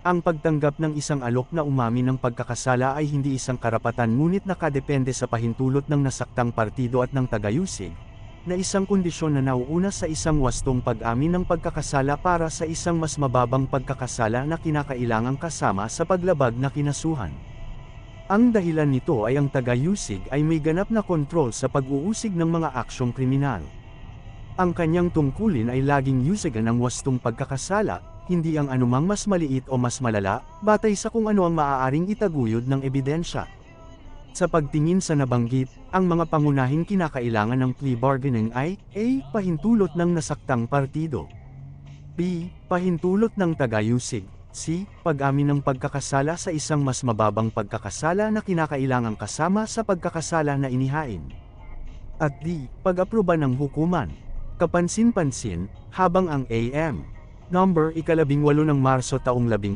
Ang pagtanggap ng isang alok na umamin ng pagkakasala ay hindi isang karapatan ngunit nakadepende sa pahintulot ng nasaktang partido at ng tagayusig, na isang kondisyon na nauuna sa isang wastong pag-amin ng pagkakasala para sa isang mas mababang pagkakasala na kinakailangang kasama sa paglabag na kinasuhan. Ang dahilan nito ay ang tagayusig ay may ganap na kontrol sa pag-uusig ng mga aksyong kriminal. Ang kanyang tungkulin ay laging yusigan ang wastong pagkakasala, hindi ang anumang mas maliit o mas malala, batay sa kung ano ang maaaring itaguyod ng ebidensya. Sa pagtingin sa nabanggit, ang mga pangunahing kinakailangan ng plea bargaining ay A. Pahintulot ng nasaktang partido, B. Pahintulot ng tagayusig, C. Pag-amin ng pagkakasala sa isang mas mababang pagkakasala na kinakailangang kasama sa pagkakasala na inihain, at D. Pag-aproba ng hukuman. Kapansin-pansin, habang ang AM. Number 18 ng Marso taong 16